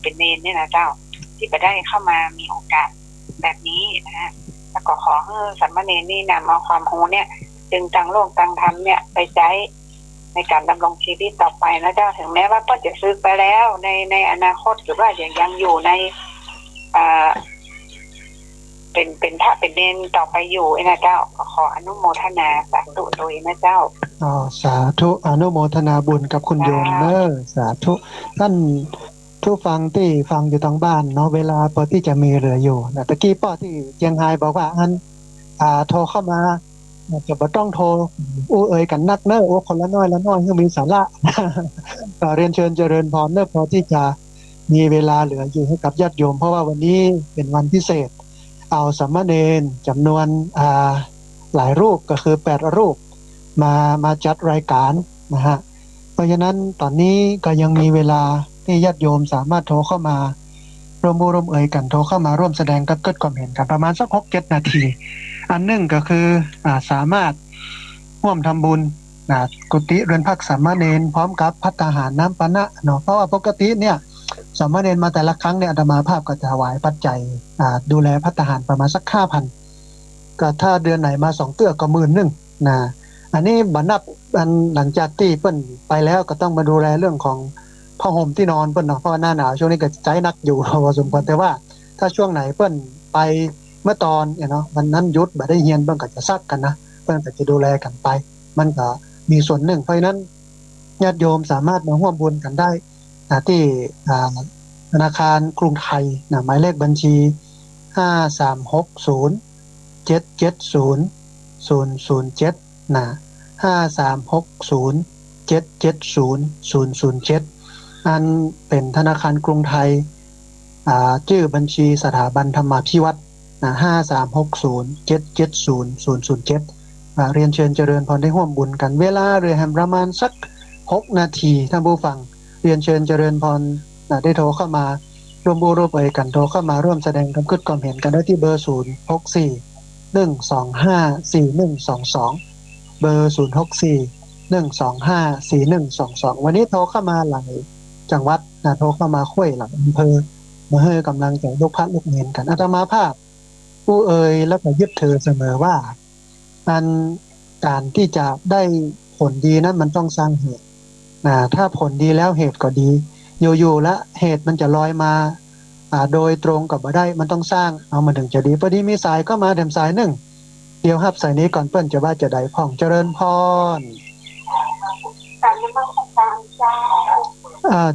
เป็นเนรเนี่ยนะเจ้าที่จะได้เข้ามามีโอกาสแบบนี้นะฮะแล้วก็ขอให้สามเณรนี่นำเอาความรู้เนี่ยจึงตั้งโลกตั้งธรรมเนี่ยไปใช้ในการดำรงชีวิตต่อไปนะเจ้าถึงแม้ว่าเพิ่นจะซึกไปแล้วในอนาคตหรือว่ายังอยู่ในเป็นพระเป็นเนรต่อไปอยู่นะเจ้าขออนุโมทนาสาธุโดยนะเจ้าสาธุอนุโมทนาบุญกับคุณโยมสาธุท่านผู้ฟังที่ฟังอยู่ทางบ้านเนาะเวลาพอที่จะมีเหลืออยู่นะตะกี้ป้อที่เจียงไฮ้บอกว่าโทรเข้ามาจะบ่ต้องโทรอู้เอ่ยกันนักเนอะโอ้คนละน้อยละน้อยคือมีสาระเรียนเชิญเจริญพรเนอะพอที่จะมีเวลาเหลืออยู่ให้กับญาติโยมเพราะว่าวันนี้เป็นวันพิเศษเอาสามเณรจำนวนหลายรูปก็คือ8รูปมาจัดรายการนะฮะเพราะฉะนั้นตอนนี้ก็ยังมีเวลาที่ญาติโยมสามารถโทรเข้ามาร่วมเอ่ยกันโทรเข้ามาร่วมแสดงกับเกิดความเห็นกันประมาณสัก 6-7 นาทีอันหนึ่งก็คือสามารถร่วมทำบุญกุฏิเรือนพักสามเณรพร้อมกับภัตตาหารน้ำปานะเนาะเพราะว่าปกติเนี่ยสามเณรมาแต่ละครั้งเนี่ยอาตมาภาพก็จะถวายปัจจัยดูแลภัตตาหารประมาณสัก 5,000 ก็ถ้าเดือนไหนมา2เตื้อก็10,000นะอันนี้บัดนับอันหลังจากที่เปิ้นไปแล้วก็ต้องมาดูแลเรื่องของผ้าห่มที่นอนเปิ้นเนาะเพราะว่าหน้าหนาวช่วงนี้ก็ใจหนักอยู่พอสมควรแต่ว่าถ้าช่วงไหนเปิ้นไปเมื่อตอนเนาะวันนั้นหยุดบ่ได้เรียนเปิ้นก็จะซักกันนะเปิ้นก็จะดูแลกันไปมันก็มีส่วนหนึ่งเพราะฉะนั้นญาติโยมสามารถมาร่วมบุญกันได้ที่ธนาคารกรุงไทยหมายเลขบัญชี53607700007นะ53607700007อันเป็นธนาคารกรุงไทยชื่อบัญชีสถาบันธรรมาภิวัตร53607700007เรียนเชิญเจริญพรได้ร่วมบุญกันเวลาเรือแฮมประมาณสัก6 นาทีท่านผู้ฟังเรียนเชิญเจริญพรได้โทรเข้ามาร่วมบูรพเอ่ยกันโทรเข้ามาร่วมแสดงความคิดความเห็นกันได้ที่เบอร์064-125-4122เบอร์064-125-4122วันนี้โทรเข้ามาหลายจังหวัดโทรเข้ามาค่อยหลังอำเภอมาให้กำลังใจลูกพระลูกเนรกันอาตมาภาพผู้เอ่ยแล้วก็ยึดถือเสมอว่าการที่จะได้ผลดีนั้นมันต้องสร้างเหตุถ้าผลดีแล้วเหตุก็ดีอยู่ๆแล้วเหตุมันจะลอยมาโดยตรงกับบ่ได้มันต้องสร้างเอามาถึงจะดีพอดีมีสายก็มาเต็มสายหนึ่งเดี๋ยวครับสายนี้ก่อนเปิ้นจะว่าจะได้พ่องเจริญพร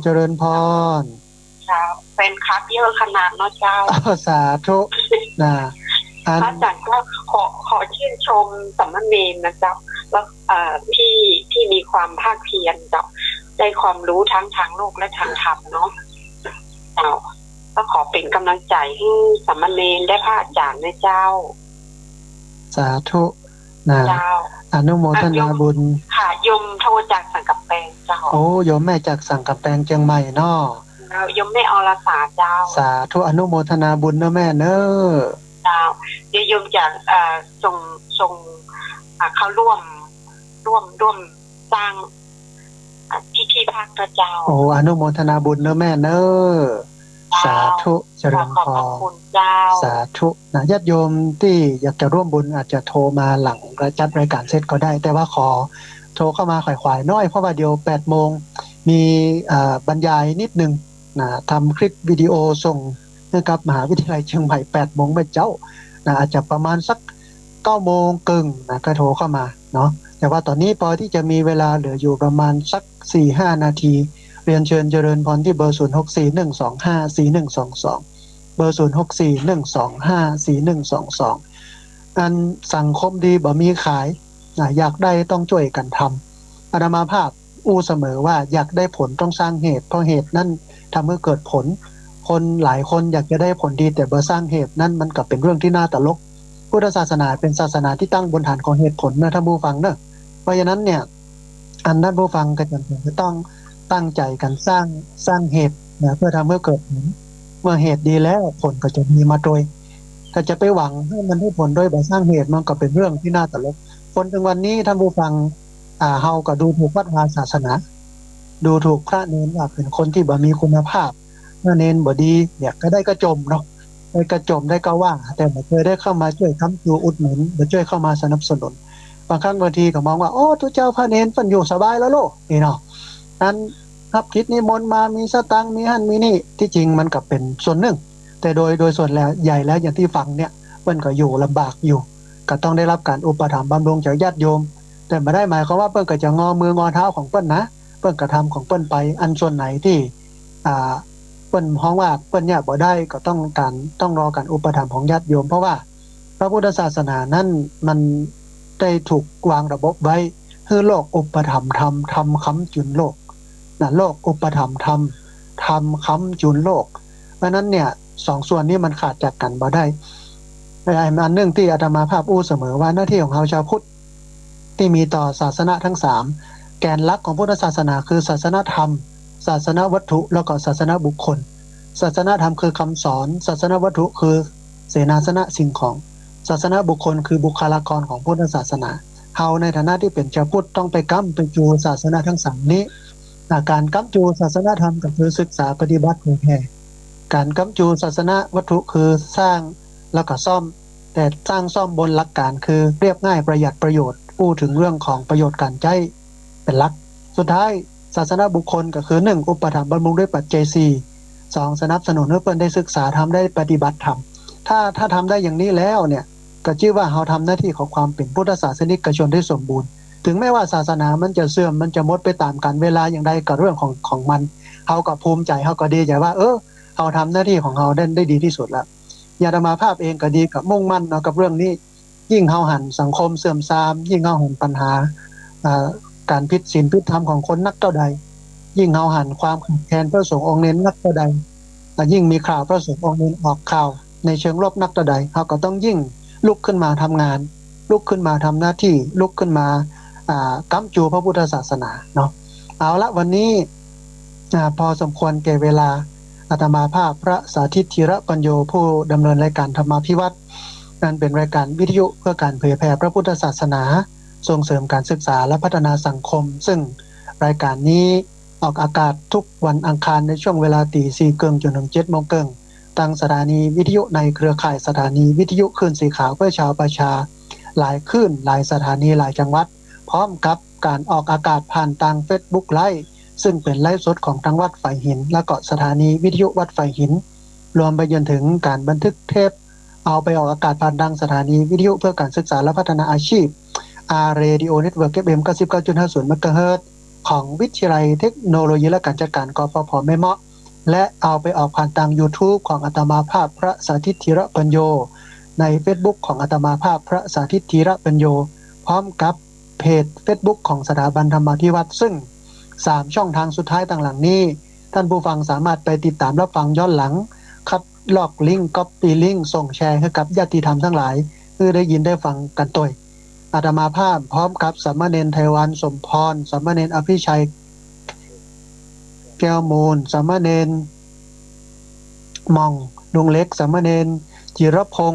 เจริญพรเป็นคักเยอะขนาดเนาะเจ้าสาธุอาจารย์ก็ขอชื่นชมสามเณรนะเจ้าแล้วที่มีความภาคเพียรเจ้าได้ความรู้ทั้งทางโลกและทางธรรมเนาะก็ขอเป็นกำลังใจให้สามเณรได้พระอาจารย์นะเจ้าสาธุอนุโมทนาบุญค่ะยมโทรจากสัง กำแพงเจ้า โอ้โยมแม่จากสังกำแพงเชียงใหม่เนาะ แล้วยมแม่อรสาเจ้า สาธุอนุโมทนาบุญนะแม่เนอะ เจ้าเดี๋ยวยมจะส่งเข้าร่วมสร้างที่พักพระเจ้า โอ้อนุโมทนาบุญนะแม่เนอะสาธุเจริญ ขอบ พ พระ ร คุณเจ้า สาธุนะญาติโยมที่อยากจะร่วมบุญอาจจะโทรมาหลังจัดรายการเสร็จก็ได้ แต่ว่าขอโทรเข้ามาขวายๆน้อยเพราะว่าเดี๋ยว8 โมงมีบรรยายนิดนึงนะทำคลิปวิดีโอส่งให้กับมหาวิทยาลัยเชียงใหม่8 โมงไปเจ้านะอาจจะประมาณสัก9 โมงครึ่งนะก็โทรเข้ามาเนาะแต่ว่าตอนนี้พอที่จะมีเวลาเหลืออยู่ประมาณสัก 4-5 นาทีเรียนเชิญเจริญพรที่เบอร์ 0641254122 เบอร์ 0641254122 อันสังคมดีบ่มีขายอยากได้ต้องช่วยกันทำอาตมาภาพอู้เสมอว่าอยากได้ผลต้องสร้างเหตุเพราะเหตุนั้นทำให้เกิดผลคนหลายคนอยากจะได้ผลดีแต่บ่สร้างเหตุนั่นมันก็เป็นเรื่องที่น่าตลกพุทธศาสนาเป็นศาสนาที่ตั้งบนฐานของเหตุผลนะท่านผู้ฟังเนอะเพราะฉะนั้นเนี่ยอันท่านผู้ฟังก็จะต้องตั้งใจกันสร้างเหตุนะเพื่อทำให้เกิดผลเมื่อเหตุดีแล้วผลก็จะมีมาโดยถ้าจะไปหวังให้มันได้ผลโดยบ่สร้างเหตุมันก็เป็นเรื่องที่น่าตลกคนถึงวันนี้ท่านผู้ฟังเฮาก็ดูถูกวัดวาศาสนาดูถูกพระเนรว่าเป็นคนที่บ่มีคุณภาพพระเนรบ่ดีเนี่ยก็ได้กระจมเนาะได้กระจมได้ก็ว่าแต่บ่เคยได้เข้ามาช่วยค้ำจูอุดหนุนบ่ช่วยเข้ามาสนับสนุนบางครั้งบางทีก็มองว่าโอ้ทุกเจ้าพระเนรเพิ่นอยู่สบายแล้วโลกนี่เนาะนั้นรับกิจนิมนต์มามีสตังค์มีหั่นมีนี่ที่จริงมันก็เป็นส่วนหนึ่งแต่โดยส่วนแล้วใหญ่แล้วอย่างที่ฟังเนี่ยเพิ่นก็อยู่ลำบากอยู่ก็ต้องได้รับการอุปถัมภ์บำรุงจากญาติโยมแต่ไม่ได้หมายความว่าเพิ่นก็จะงอมืองอเท้าของเพิ่นนะเพิ่นกระทำของเพิ่นไปอันส่วนไหนที่เพิ่นฮ้องว่าเพิ่นเนี่ยบ่ได้ก็ต้องรอการอุปถัมภ์ของญาติโยมเพราะว่าพระพุทธศาสนานั้นมันได้ถูกวางระบบไว้คือโลกอุปถัมภ์ธรรมธรรมค้ำจุนโลกนะโลกอุปถัมภ์ธรรมธรรมค้ำจุนโลกเพราะนั้นเนี่ยสองส่วนนี้มันขาดจากกันบ่ได้อันหนึ่งที่อาตมาภาพอู้เสมอว่าหน้าที่ของเราชาวพุทธที่มีต่อศาสนาทั้ง3แกนหลักของพุทธศาสนาคือศาสนธรรมศาสนวัตถุแล้วก็ศาสนบุคคลศาสนธรรมคือคำสอนศาสนวัตถุคือเสนาสนะสิ่งของศาสนบุคคลคือบุคลากรของพุทธศาสนาเฮาในฐานะที่เป็นชาวพุทธต้องไปค้ำไปจูศาสนาทั้ง3นี้การค้ำจูศาสนธรรมก็คือศึกษาปฏิบัติเผยแผ่การค้ำจูศาสนวัตถุคือสร้างแล้วก็ซ่อมแต่สร้างซ่อมบนหลักการคือเรียบง่ายประหยัดประโยชน์พูดถึงเรื่องของประโยชน์การใช้เป็นหลักสุดท้ายศาสนาบุคคลก็คือ1อุปถัมภ์บำรุงด้วยปัจจัย4 2สนับสนุนให้เพิ่นได้ศึกษาทำได้ปฏิบัติธรรมถ้าทำได้อย่างนี้แล้วเนี่ยก็ชื่อว่าเฮาทำหน้าที่ของความเป็นพุทธศาสนิกชนได้สมบูรณ์ถึงแม้ว่าศาสนามันจะเสื่อมมันจะหมดไปตามกาลเวลาอย่างใดก็เรื่องของมันเฮาก็ภูมิใจเฮาก็ดีใจว่าเฮาทำหน้าที่ของเฮาได้ดีที่สุดแล้วญาติมาภาพเองก็ดีกับมุ่งมั่นเนาะกับเรื่องนี้ยิ่งเฮาหันสังคมเสื่อมทรามยิ่งเฮาหันปัญหาการผิดศีลผิดธรรมของคนนักเท่าใดยิ่งเฮาหันความขัดแย้งพระสงฆ์องค์เน้นนักเท่าใดยิ่งมีข่าวพระสงฆ์องค์เน้นออกข่าวในเชิงลบนักเท่าใดเฮาก็ต้องยิ่งลุกขึ้นมาทำงานลุกขึ้นมาทำหน้าที่ลุกขึ้นมาค้ำจูพระพุทธศาสนาเนาะเอาละวันนี้พอสมควรแก่เวลาอาตมาภาพพระสาธิตธีระปัญโยผู้ดำเนินรายการธรรมาภิวัตรนั่นเป็นรายการวิทยุเพื่อการเผยแผ่พระพุทธศาสนาส่งเสริมการศึกษาและพัฒนาสังคมซึ่งรายการนี้ออกอากาศทุกวันอังคารในช่วงเวลา 4:00 นจนถึง 7:00 นตั้งสถานีวิทยุในเครือข่ายสถานีวิทยุคลื่นสีขาวเพื่อชาวประชาหลายคลื่นหลายสถานีหลายจังหวัดพร้อมกับการออกอากาศผ่านทาง Facebook Live ซึ่งเป็นไลฟ์สดของทางวัดไฝหินและก็สถานีวิทยุวัดไฝหินรวมไปจนถึงการบันทึกเทปเอาไปออกอากาศผ่านทางสถานีวิทยุเพื่อการศึกษาและพัฒนาอาชีพ Radio Network FM 99.50 MHz ของวิทยาลัยเทคโนโลยีและการจัดการกฟผ.แม่เมาะและเอาไปออกผ่านทาง YouTube ของอาตมาภาพพระสาธิตธีระปัญโยใน Facebook ของอาตมาภาพพระสาธิตธีระปัญโยพร้อมกับเพจ Facebook ของสถาบันธรรมาภิวัตรซึ่ง3ช่องทางสุดท้ายต่างหลังนี้ท่านผู้ฟังสามารถไปติดตามรับฟังย้อนหลังครับลอกลิงก์ก๊อปปี้ลิงก์ส่งแชร์ให้กับญาติธรรมทั้งหลายเพื่อได้ยินได้ฟังกันตัว อาตมาภาพพร้อมกับสามเณรไทวันสมพรสามเณรอภิชัยแก้วมูลสามเณรหม่องลุงเล็กสามเณรจิรพงษ์